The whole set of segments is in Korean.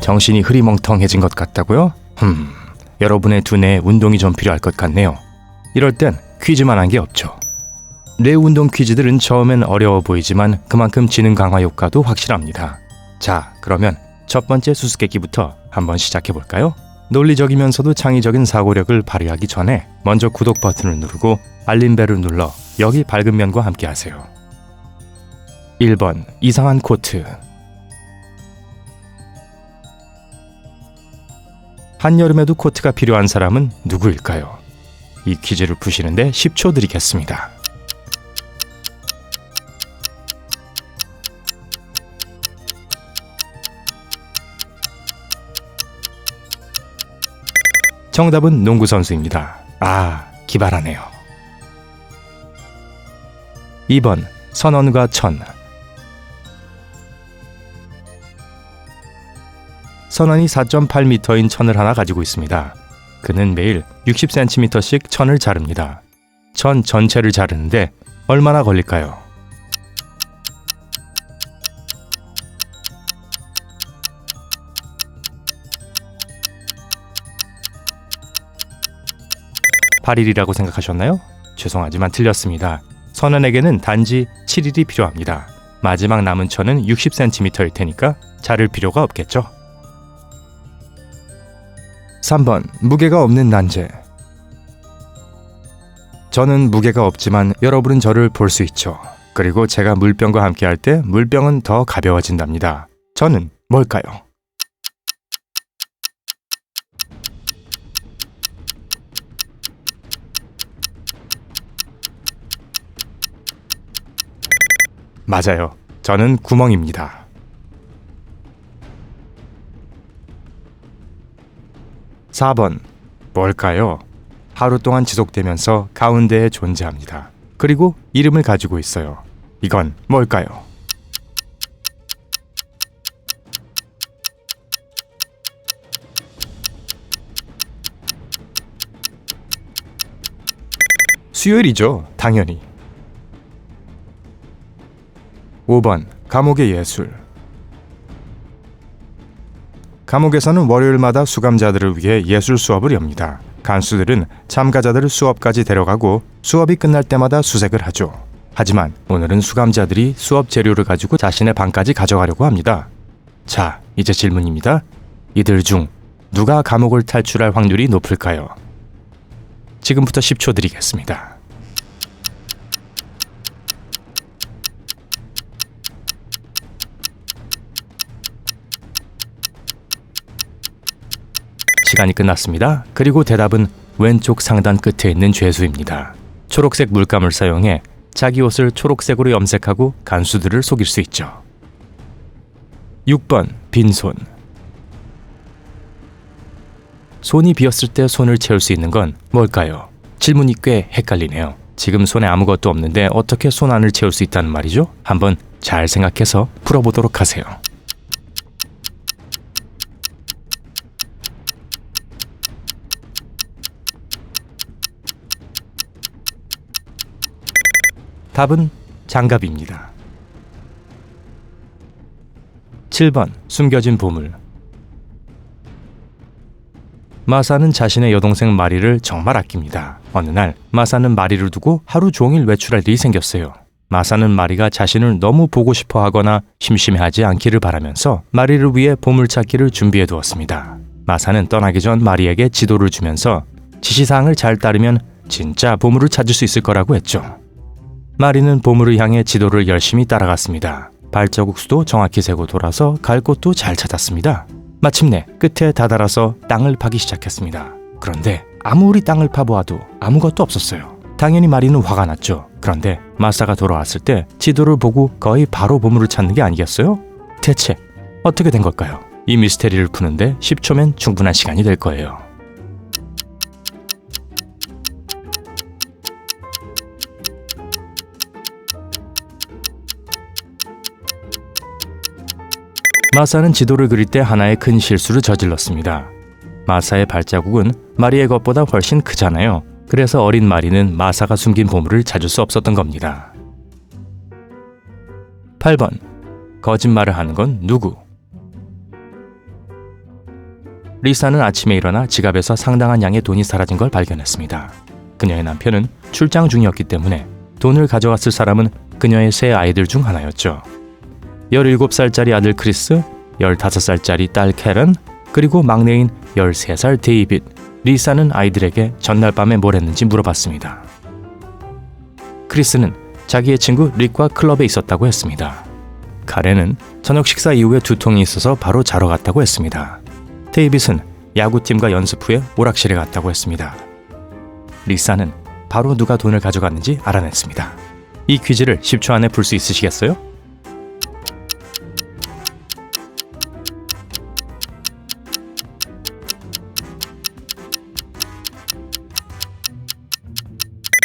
정신이 흐리멍텅해진 것 같다고요? 여러분의 두뇌에 운동이 좀 필요할 것 같네요. 이럴 땐 퀴즈만한 게 없죠. 뇌 운동 퀴즈들은 처음엔 어려워 보이지만 그만큼 지능 강화 효과도 확실합니다. 자, 그러면 첫 번째 수수께끼부터 한번 시작해 볼까요? 논리적이면서도 창의적인 사고력을 발휘하기 전에 먼저 구독 버튼을 누르고 알림벨을 눌러 여기 밝은 면과 함께 하세요. 1번 이상한 코트. 한여름에도 코트가 필요한 사람은 누구일까요? 이 퀴즈를 푸시는데 10초 드리겠습니다. 정답은 농구선수입니다. 기발하네요. 2번 선원과 천. 선원이 4.8m인 천을 하나 가지고 있습니다. 그는 매일 60cm씩 천을 자릅니다. 천 전체를 자르는데 얼마나 걸릴까요? (8일이라고) 생각하셨나요? 죄송하지만 틀렸습니다. 선원에게는 단지 7일이 필요합니다. 마지막 남은 천은 60cm일 테니까 자를 필요가 없겠죠. 3번 무게가 없는 난제. 저는 무게가 없지만 여러분은 저를 볼 수 있죠. 그리고 제가 물병과 함께 할 때 물병은 더 가벼워진답니다. 저는 뭘까요? 맞아요. 저는 구멍입니다. 4번 뭘까요? 하루 동안 지속되면서 가운데에 존재합니다. 그리고 이름을 가지고 있어요. 이건 뭘까요? 수요일이죠. 당연히. 5번 감옥의 예술. 감옥에서는 월요일마다 수감자들을 위해 예술 수업을 엽니다. 간수들은 참가자들을 수업까지 데려가고 수업이 끝날 때마다 수색을 하죠. 하지만 오늘은 수감자들이 수업 재료를 가지고 자신의 방까지 가져가려고 합니다. 자, 이제 질문입니다. 이들 중 누가 감옥을 탈출할 확률이 높을까요? 지금부터 10초 드리겠습니다. 시간이 끝났습니다. 그리고 대답은 왼쪽 상단 끝에 있는 죄수입니다. 초록색 물감을 사용해 자기 옷을 초록색으로 염색하고 간수들을 속일 수 있죠. 6번 빈손. 손이 비었을 때 손을 채울 수 있는 건 뭘까요? 질문이 꽤 헷갈리네요. 지금 손에 아무것도 없는데 어떻게 손 안을 채울 수 있다는 말이죠? 한번 잘 생각해서 풀어보도록 하세요. 답은 장갑입니다. 7번 숨겨진 보물. 마사는 자신의 여동생 마리를 정말 아낍니다. 어느 날 마사는 마리를 두고 하루 종일 외출할 일이 생겼어요. 마사는 마리가 자신을 너무 보고 싶어 하거나 심심해하지 않기를 바라면서 마리를 위해 보물찾기를 준비해 두었습니다. 마사는 떠나기 전 마리에게 지도를 주면서 지시사항을 잘 따르면 진짜 보물을 찾을 수 있을 거라고 했죠. 마리는 보물을 향해 지도를 열심히 따라갔습니다. 발자국 수도 정확히 세고 돌아서 갈 곳도 잘 찾았습니다. 마침내 끝에 다다라서 땅을 파기 시작했습니다. 그런데 아무리 땅을 파보아도 아무것도 없었어요. 당연히 마리는 화가 났죠. 그런데 마사가 돌아왔을 때 지도를 보고 거의 바로 보물을 찾는 게 아니겠어요? 대체 어떻게 된 걸까요? 이 미스테리를 푸는데 10초면 충분한 시간이 될 거예요. 마사는 지도를 그릴 때 하나의 큰 실수를 저질렀습니다. 마사의 발자국은 마리의 것보다 훨씬 크잖아요. 그래서 어린 마리는 마사가 숨긴 보물을 찾을 수 없었던 겁니다. 8번 거짓말을 하는 건 누구? 리사는 아침에 일어나 지갑에서 상당한 양의 돈이 사라진 걸 발견했습니다. 그녀의 남편은 출장 중이었기 때문에 돈을 가져갔을 사람은 그녀의 세 아이들 중 하나였죠. 17살짜리 아들 크리스, 15살짜리 딸 캐런, 그리고 막내인 13살 데이빗. 리사는 아이들에게 전날 밤에 뭘 했는지 물어봤습니다. 크리스는 자기의 친구 릭과 클럽에 있었다고 했습니다. 카렌은 저녁 식사 이후에 두통이 있어서 바로 자러 갔다고 했습니다. 데이빗은 야구팀과 연습 후에 오락실에 갔다고 했습니다. 리사는 바로 누가 돈을 가져갔는지 알아냈습니다. 이 퀴즈를 10초 안에 풀 수 있으시겠어요?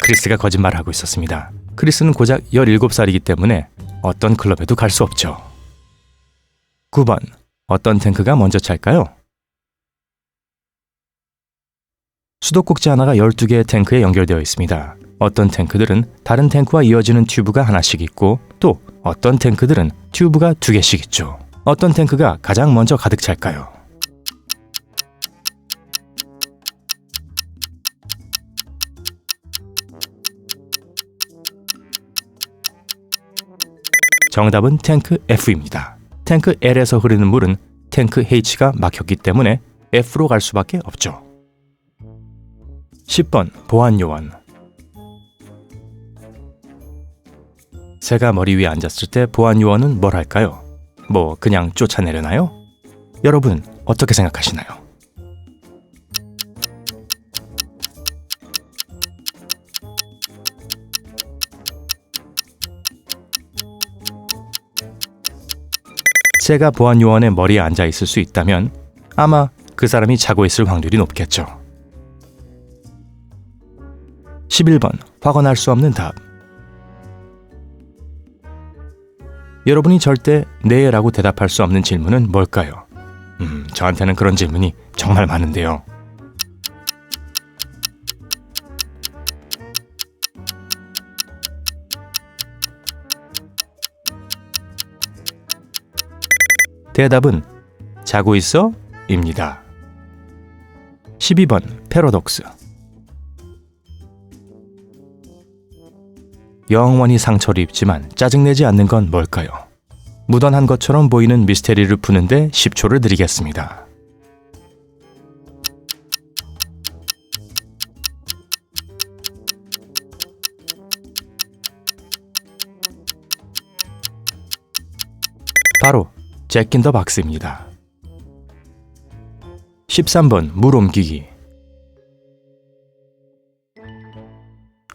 크리스가 거짓말을 하고 있었습니다. 크리스는 고작 17살이기 때문에 어떤 클럽에도 갈 수 없죠. 9번. 어떤 탱크가 먼저 찰까요? 수도꼭지 하나가 12개의 탱크에 연결되어 있습니다. 어떤 탱크들은 다른 탱크와 이어지는 튜브가 하나씩 있고 또 어떤 탱크들은 튜브가 2개씩 있죠. 어떤 탱크가 가장 먼저 가득 찰까요? 정답은 탱크 F입니다. 탱크 L에서 흐르는 물은 탱크 H가 막혔기 때문에 F로 갈 수밖에 없죠. 10번 보안요원. 새가 머리 위에 앉았을 때 보안요원은 뭘 할까요? 뭐 그냥 쫓아내려나요? 여러분 어떻게 생각하시나요? 새가 보안요원의 머리에 앉아 있을 수 있다면 아마 그 사람이 자고 있을 확률이 높겠죠. 11번 확언할 수 없는 답. 여러분이 절대 네라고 대답할 수 없는 질문은 뭘까요? 저한테는 그런 질문이 정말 많은데요. 대답은 자고 있어? 입니다. 12번 패러독스. 영원히 상처를 입지만 짜증내지 않는 건 뭘까요? 무던한 것처럼 보이는 미스테리를 푸는데 10초를 드리겠습니다. 바로 잭 인 더 박스입니다. 13번 물 옮기기.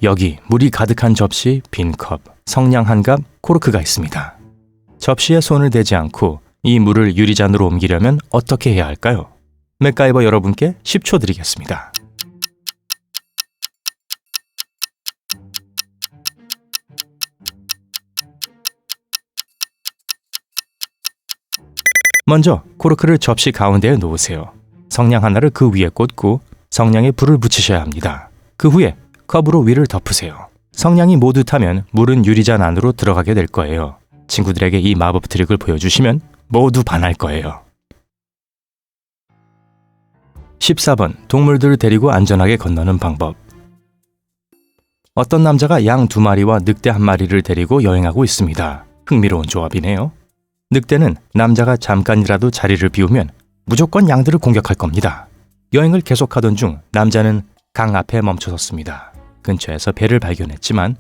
여기 물이 가득한 접시, 빈 컵, 성냥 한 갑, 코르크가 있습니다. 접시에 손을 대지 않고 이 물을 유리잔으로 옮기려면 어떻게 해야 할까요? 맥가이버 여러분께 10초 드리겠습니다. 먼저 코르크를 접시 가운데에 놓으세요. 성냥 하나를 그 위에 꽂고 성냥에 불을 붙이셔야 합니다. 그 후에 컵으로 위를 덮으세요. 성냥이 모두 타면 물은 유리잔 안으로 들어가게 될 거예요. 친구들에게 이 마법 트릭을 보여주시면 모두 반할 거예요. 14번 동물들을 데리고 안전하게 건너는 방법. 어떤 남자가 양 2마리와 늑대 1마리를 데리고 여행하고 있습니다. 흥미로운 조합이네요. 늑대는 남자가 잠깐이라도 자리를 비우면 무조건 양들을 공격할 겁니다. 여행을 계속하던 중 남자는 강 앞에 멈춰섰습니다. 근처에서 배를 발견했지만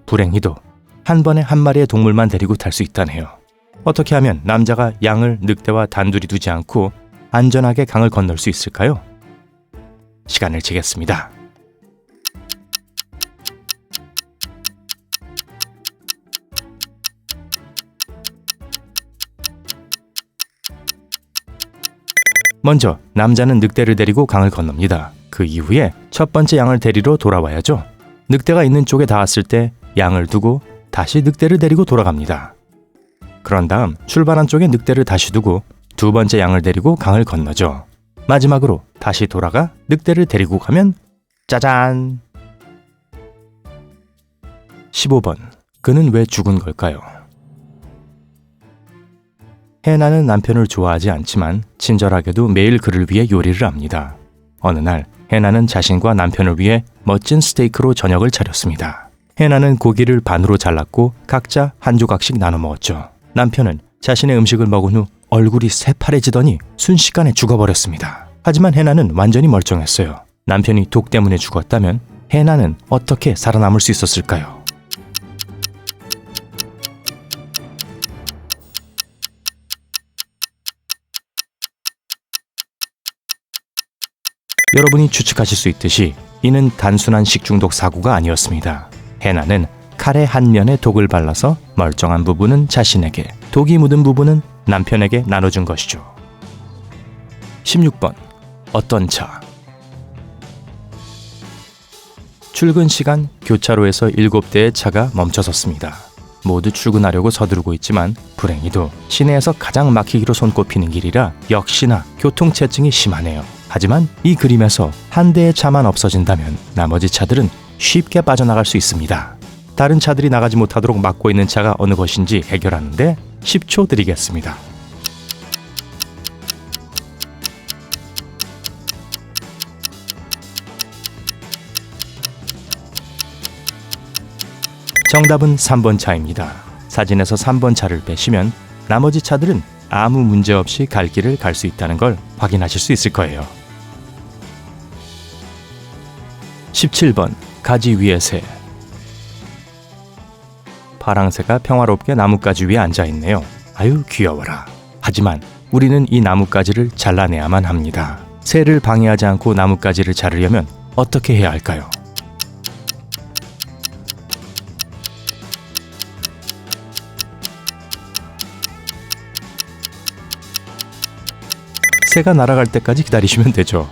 불행히도 한 번에 1마리의 동물만 데리고 탈 수 있다네요. 어떻게 하면 남자가 양을 늑대와 단둘이 두지 않고 안전하게 강을 건널 수 있을까요? 시간을 재겠습니다. 먼저 남자는 늑대를 데리고 강을 건넙니다. 그 이후에 첫 번째 양을 데리러 돌아와야죠. 늑대가 있는 쪽에 닿았을 때 양을 두고 다시 늑대를 데리고 돌아갑니다. 그런 다음 출발한 쪽에 늑대를 다시 두고 두 번째 양을 데리고 강을 건너죠. 마지막으로 다시 돌아가 늑대를 데리고 가면 짜잔! 15번. 그는 왜 죽은 걸까요? 해나는 남편을 좋아하지 않지만 친절하게도 매일 그를 위해 요리를 합니다. 어느 날 해나는 자신과 남편을 위해 멋진 스테이크로 저녁을 차렸습니다. 해나는 고기를 반으로 잘랐고 각자 한 조각씩 나눠 먹었죠. 남편은 자신의 음식을 먹은 후 얼굴이 새파래지더니 순식간에 죽어버렸습니다. 하지만 해나는 완전히 멀쩡했어요. 남편이 독 때문에 죽었다면 해나는 어떻게 살아남을 수 있었을까요? 여러분이 추측하실 수 있듯이 이는 단순한 식중독 사고가 아니었습니다. 해나는 칼의 한 면에 독을 발라서 멀쩡한 부분은 자신에게, 독이 묻은 부분은 남편에게 나눠준 것이죠. 16번. 어떤 차? 출근 시간 교차로에서 7대의 차가 멈춰섰습니다. 모두 출근하려고 서두르고 있지만 불행히도 시내에서 가장 막히기로 손꼽히는 길이라 역시나 교통체증이 심하네요. 하지만 이 그림에서 한 대의 차만 없어진다면 나머지 차들은 쉽게 빠져나갈 수 있습니다. 다른 차들이 나가지 못하도록 막고 있는 차가 어느 것인지 해결하는데 10초 드리겠습니다. 정답은 3번 차입니다. 사진에서 3번 차를 빼시면 나머지 차들은 아무 문제 없이 갈 길을 갈 수 있다는 걸 확인하실 수 있을 거예요. 17번. 가지 위의 새. 파랑새가 평화롭게 나뭇가지 위에 앉아있네요. 아유 귀여워라. 하지만 우리는 이 나뭇가지를 잘라내야만 합니다. 새를 방해하지 않고 나뭇가지를 자르려면 어떻게 해야 할까요? 새가 날아갈 때까지 기다리시면 되죠.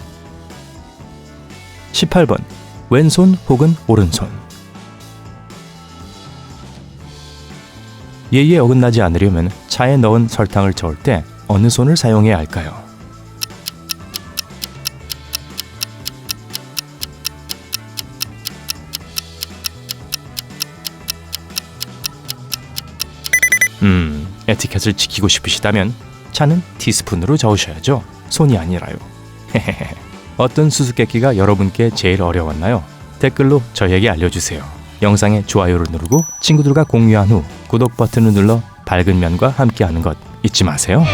18번. 왼손 혹은 오른손. 예의에 어긋나지 않으려면 차에 넣은 설탕을 저을 때 어느 손을 사용해야 할까요? 에티켓을 지키고 싶으시다면 차는 티스푼으로 저으셔야죠. 손이 아니라요. 어떤 수수께끼가 여러분께 제일 어려웠나요? 댓글로 저에게 알려주세요. 영상에 좋아요를 누르고 친구들과 공유한 후 구독 버튼을 눌러 밝은 면과 함께하는 것 잊지 마세요.